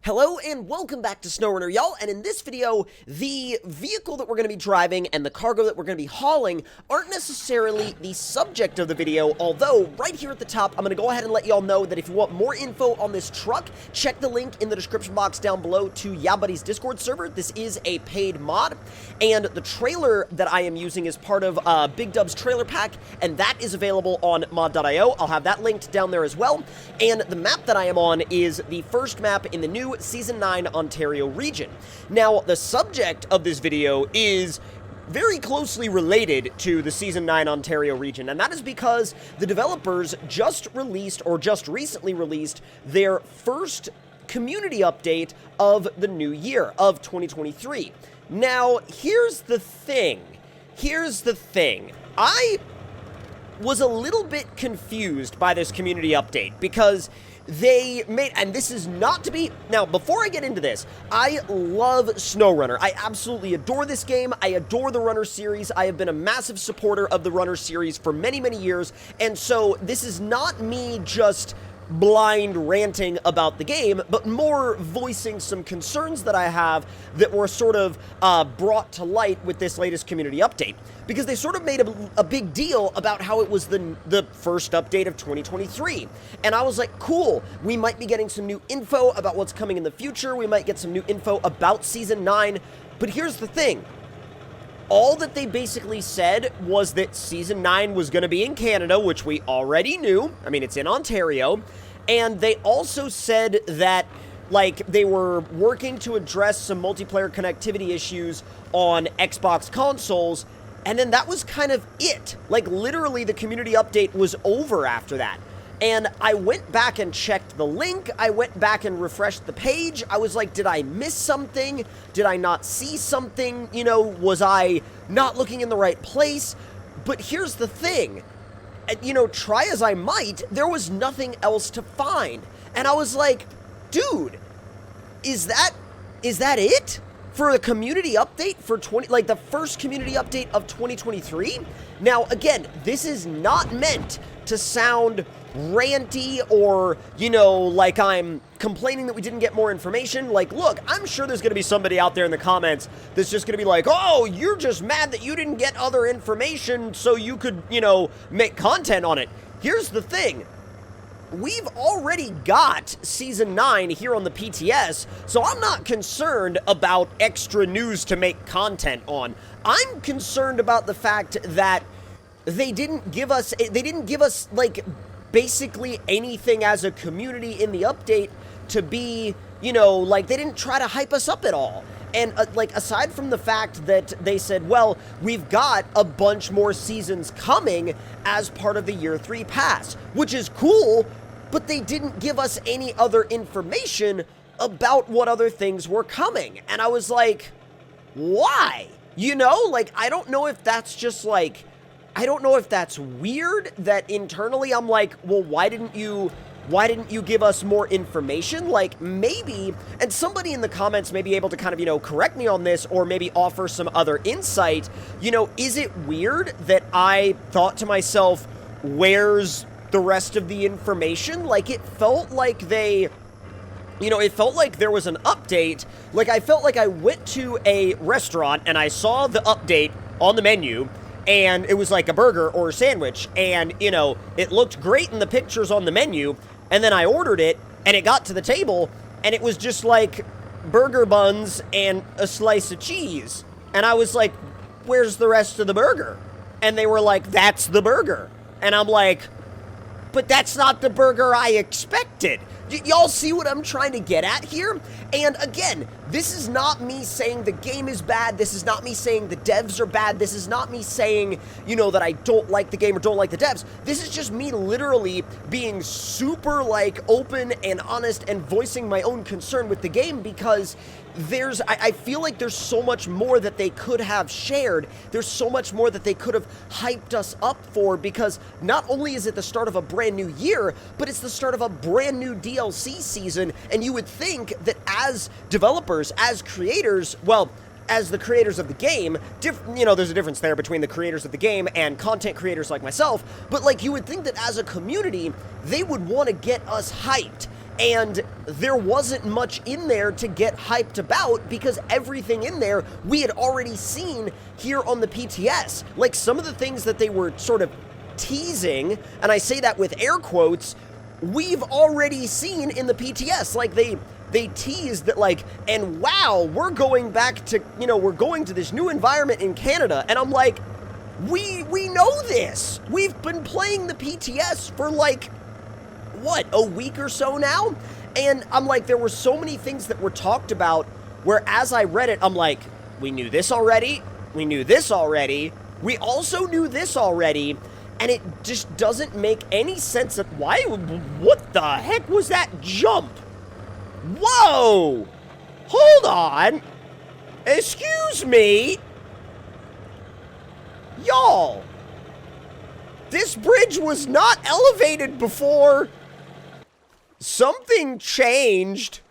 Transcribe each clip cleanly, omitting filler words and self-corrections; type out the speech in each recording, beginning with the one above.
Hello and welcome back to SnowRunner, y'all, and in this video, the vehicle that we're going to be driving and the cargo that we're going to be hauling aren't necessarily the subject of the video, although right here at the top, I'm going to go ahead and let y'all know that if you want more info on this truck, check the link in the description box down below to YaBuddy's Discord server. This is a paid mod, and the trailer that I am using is part of Big Dub's trailer pack, and that is available on mod.io. I'll have that linked down there as well, and the map that I am on is the first map in the new Season 9 Ontario region. Now, the subject of this video is very closely related to the Season 9 Ontario region, and that is because the developers just recently released their first community update of the new year, of 2023. Now, here's the thing. I was a little bit confused by this community update because they made, and this is not to be, now before I get into this, I love SnowRunner. I absolutely adore this game. I adore the Runner series. I have been a massive supporter of the Runner series for many, many years, and so this is not me just blind ranting about the game, but more voicing some concerns that I have that were sort of brought to light with this latest community update. Because they sort of made a big deal about how it was the first update of 2023. And I was like, cool, we might be getting some new info about what's coming in the future, we might get some new info about Season 9, but here's the thing. All that they basically said was that Season 9 was going to be in Canada, which we already knew. I mean, it's in Ontario. And they also said that, like, they were working to address some multiplayer connectivity issues on Xbox consoles, and then that was kind of it. Like, literally, the community update was over after that. And I went back and checked the link, I went back and refreshed the page, I was like, did I miss something? Did I not see something? You know, was I not looking in the right place? But here's the thing, you know, try as I might, there was nothing else to find. And I was like, dude, is that it? For a community update for the first community update of 2023? Now, again, this is not meant to sound ranty or, you know, like I'm complaining that we didn't get more information. Like, look, I'm sure there's going to be somebody out there in the comments that's just going to be like, oh, you're just mad that you didn't get other information so you could, you know, make content on it. Here's the thing. We've already got Season 9 here on the PTS, so I'm not concerned about extra news to make content on. I'm concerned about the fact that they didn't give us, like, basically anything as a community in the update to be, you know, like, they didn't try to hype us up at all. And, like, aside from the fact that they said, well, we've got a bunch more seasons coming as part of the Year 3 pass, which is cool, but they didn't give us any other information about what other things were coming. And I was like, why? You know, like, I don't know if that's just, like, I don't know if that's weird that internally I'm like, well, why didn't you give us more information? Like, maybe, and somebody in the comments may be able to kind of, you know, correct me on this or maybe offer some other insight. You know, is it weird that I thought to myself, where's the rest of the information? Like, it felt like they, you know, it felt like there was an update. Like, I felt like I went to a restaurant and I saw the update on the menu, and it was like a burger or a sandwich, and, you know, it looked great in the pictures on the menu, and then I ordered it, and it got to the table, and it was just like burger buns and a slice of cheese. And I was like, where's the rest of the burger? And they were like, that's the burger. And I'm like, but that's not the burger I expected. Y'all see what I'm trying to get at here? And again, this is not me saying the game is bad. This is not me saying the devs are bad. This is not me saying, you know, that I don't like the game or don't like the devs. This is just me literally being super, like, open and honest and voicing my own concern with the game, because I feel like there's so much more that they could have shared. There's so much more that they could have hyped us up for, because not only is it the start of a brand new year, but it's the start of a brand new DLC season, and you would think that as developers, as creators, well, as the creators of the game, you know, there's a difference there between the creators of the game and content creators like myself, but, like, you would think that as a community, they would want to get us hyped. And there wasn't much in there to get hyped about because everything in there we had already seen here on the PTS. Like, some of the things that they were sort of teasing, and I say that with air quotes, we've already seen in the PTS. Like, they teased that, like, and wow, we're going back to, you know, we're going to this new environment in Canada. And I'm like, we know this. We've been playing the PTS for, like, what, a week or so now? And I'm like, there were so many things that were talked about where as I read it, I'm like, we knew this already. We knew this already. We also knew this already. And it just doesn't make any sense. Why? What the heck was that jump? Whoa! Hold on. Excuse me. Y'all. This bridge was not elevated before. Something changed.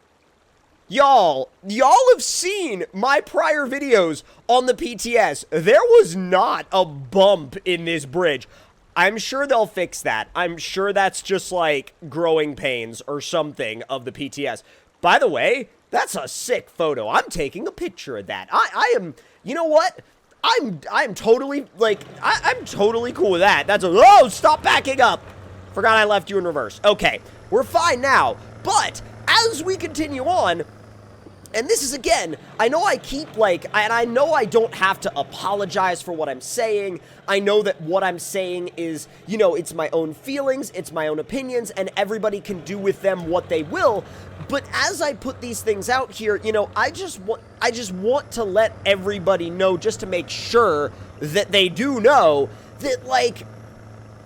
Y'all have seen my prior videos on the PTS. There was not a bump in this bridge. I'm sure they'll fix that. I'm sure that's just like growing pains or something of the PTS. By the way, that's a sick photo. I'm taking a picture of that. I am, you know what? I'm totally, like, I'm totally cool with that. That's a, oh, stop backing up. Forgot I left you in reverse. Okay, we're fine now. But as we continue on, and this is, again, I know I keep, like, and I know I don't have to apologize for what I'm saying. I know that what I'm saying is, you know, it's my own feelings, it's my own opinions, and everybody can do with them what they will. But as I put these things out here, you know, I just want to let everybody know, just to make sure that they do know that, like,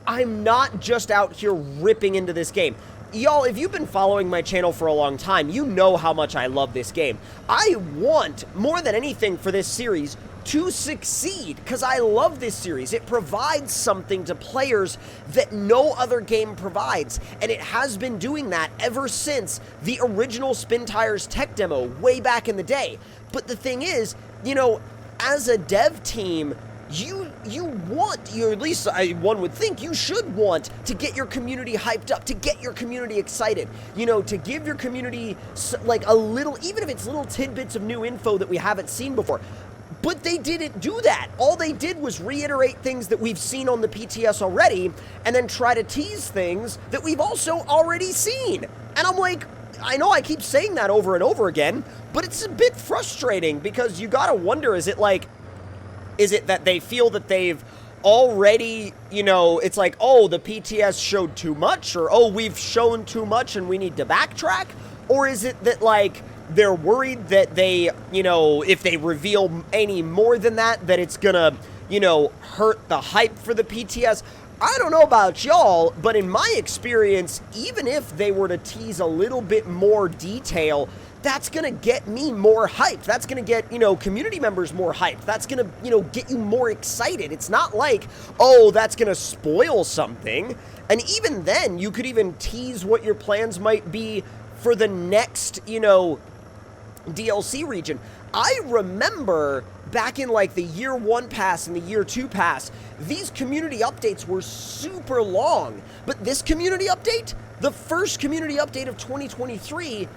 I'm not just out here ripping into this game. Y'all, if you've been following my channel for a long time, you know how much I love this game. I want, more than anything for this series, to succeed, because I love this series. It provides something to players that no other game provides, and it has been doing that ever since the original Spin Tires tech demo way back in the day. But the thing is, you know, as a dev team, you want, or at least one would think you should want to get your community hyped up, to get your community excited, you know, to give your community like a little, even if it's little tidbits of new info that we haven't seen before. But they didn't do that. All they did was reiterate things that we've seen on the PTS already, and then try to tease things that we've also already seen. And I'm like, I know I keep saying that over and over again, but it's a bit frustrating, because you gotta wonder, is it that they feel that they've already, you know, it's like, oh, the PTS showed too much, or, oh, we've shown too much and we need to backtrack? Or is it that, like, they're worried that they, you know, if they reveal any more than that, that it's gonna, you know, hurt the hype for the PTS? I don't know about y'all, but in my experience, even if they were to tease a little bit more detail, that's gonna get me more hyped. That's gonna get, you know, community members more hyped. That's gonna, you know, get you more excited. It's not like, oh, that's gonna spoil something. And even then, you could even tease what your plans might be for the next, you know, DLC region. I remember back in, like, the year 1 pass and the year 2 pass, these community updates were super long. But this community update, the first community update of 2023,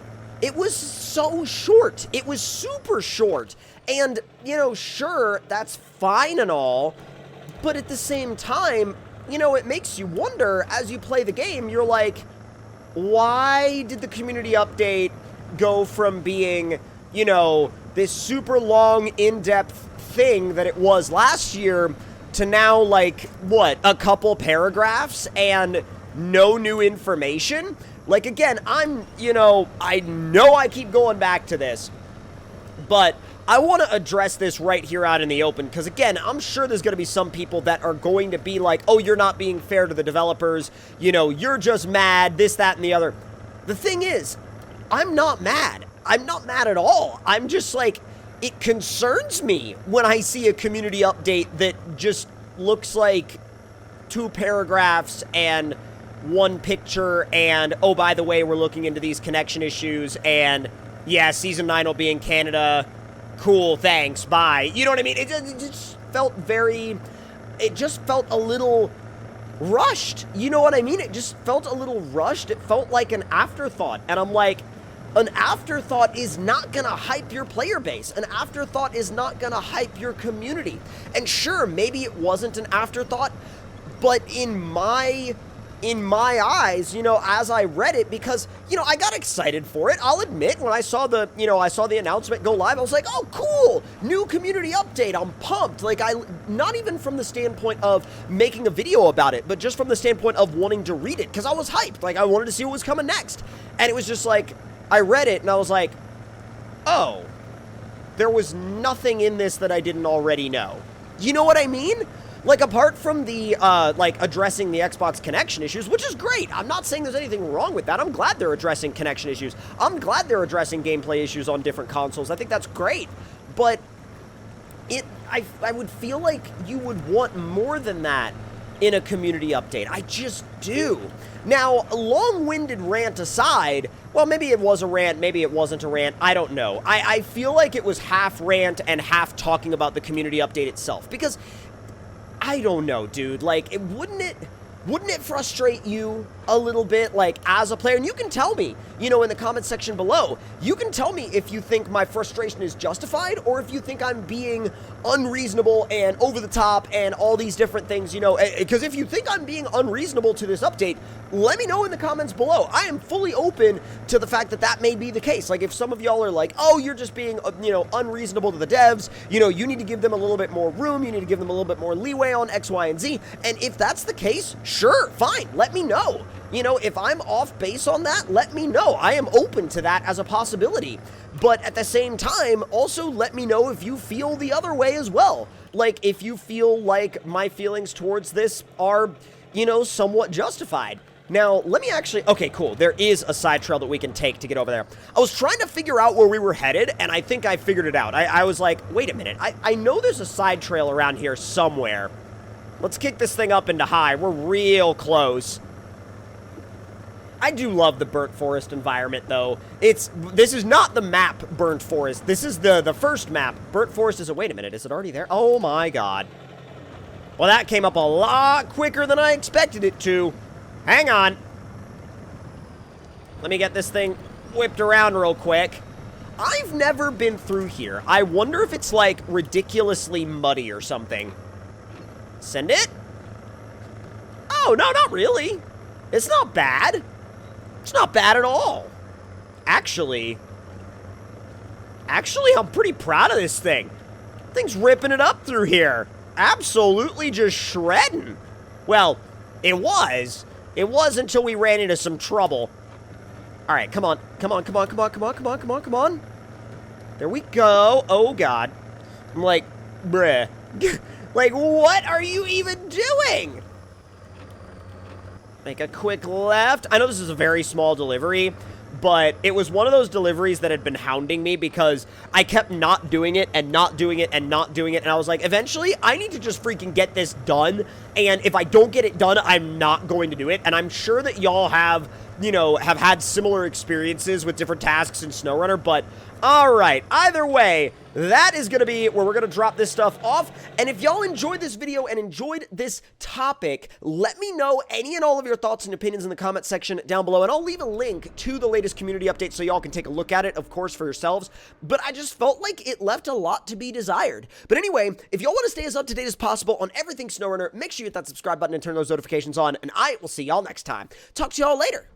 it was so short. It was super short. And, you know, sure, that's fine and all, but at the same time, you know, it makes you wonder, as you play the game, you're like, why did the community update go from being, you know, this super long, in-depth thing that it was last year to now, like, what, a couple paragraphs and no new information? Like, again, you know I keep going back to this, but I want to address this right here out in the open, because, again, I'm sure there's going to be some people that are going to be like, oh, you're not being fair to the developers, you know, you're just mad, this, that, and the other. The thing is, I'm not mad. I'm not mad at all. I'm just like, it concerns me when I see a community update that just looks like 2 paragraphs and 1 picture, and, oh, by the way, we're looking into these connection issues, and, yeah, Season 9 will be in Canada. Cool, thanks, bye. You know what I mean? It just felt very, it just felt a little rushed. You know what I mean? It just felt a little rushed. It felt like an afterthought. And I'm like, an afterthought is not gonna hype your player base. An afterthought is not gonna hype your community. And sure, maybe it wasn't an afterthought, but in my eyes, you know, as I read it, because, you know, I got excited for it. I'll admit, when I saw the, you know, I saw the announcement go live, I was like, oh, cool, new community update. I'm pumped. Like, not even from the standpoint of making a video about it, but just from the standpoint of wanting to read it, because I was hyped. Like, I wanted to see what was coming next. And it was just like, I read it and I was like, oh, there was nothing in this that I didn't already know. You know what I mean? Like, apart from the, like, addressing the Xbox connection issues, which is great. I'm not saying there's anything wrong with that. I'm glad they're addressing connection issues. I'm glad they're addressing gameplay issues on different consoles. I think that's great. But I would feel like you would want more than that in a community update. I just do. Now, long-winded rant aside, well, maybe it was a rant, maybe it wasn't a rant, I don't know. I feel like it was half rant and half talking about the community update itself, because I don't know, dude. Like, wouldn't it frustrate you a little bit, like, as a player? And you can tell me, you know, in the comment section below. You can tell me if you think my frustration is justified or if you think I'm being unreasonable and over the top and all these different things, you know. Because if you think I'm being unreasonable to this update, let me know in the comments below. I am fully open to the fact that that may be the case. Like, if some of y'all are like, oh, you're just being, you know, unreasonable to the devs, you know, you need to give them a little bit more room, you need to give them a little bit more leeway on X, Y, and Z. And if that's the case, sure, fine, let me know. You know, if I'm off base on that, let me know. I am open to that as a possibility. But at the same time, also let me know if you feel the other way as well. Like, if you feel like my feelings towards this are, you know, somewhat justified. Now, let me actually... Okay, cool. There is a side trail that we can take to get over there. I was trying to figure out where we were headed, and I think I figured it out. I was like, wait a minute. I know there's a side trail around here somewhere. Let's kick this thing up into high. We're real close. I do love the burnt forest environment, though. This is not the map burnt forest. This is the first map. Burnt forest is a... Wait a minute. Is it already there? Oh, my God. Well, that came up a lot quicker than I expected it to. Hang on. Let me get this thing whipped around real quick. I've never been through here. I wonder if it's, like, ridiculously muddy or something. Send it? Oh, no, not really. It's not bad. It's not bad at all. Actually, I'm pretty proud of this thing. Thing's ripping it up through here. Absolutely just shredding. Well, it was. It was until we ran into some trouble. All right, come on. Come on, come on, come on, come on, come on, come on, come on. There we go. Oh, God. I'm like, bruh. Like, what are you even doing? Make a quick left. I know this is a very small delivery, but it was one of those deliveries that had been hounding me because I kept not doing it and not doing it and not doing it. And I was like, eventually, I need to just freaking get this done. And if I don't get it done, I'm not going to do it. And I'm sure that y'all have, you know, have had similar experiences with different tasks in SnowRunner. But all right, either way, that is going to be where we're going to drop this stuff off. And if y'all enjoyed this video and enjoyed this topic, let me know any and all of your thoughts and opinions in the comment section down below. And I'll leave a link to the latest community update so y'all can take a look at it, of course, for yourselves. But I just felt like it left a lot to be desired. But anyway, if y'all want to stay as up to date as possible on everything SnowRunner, make sure you hit that subscribe button and turn those notifications on. And I will see y'all next time. Talk to y'all later.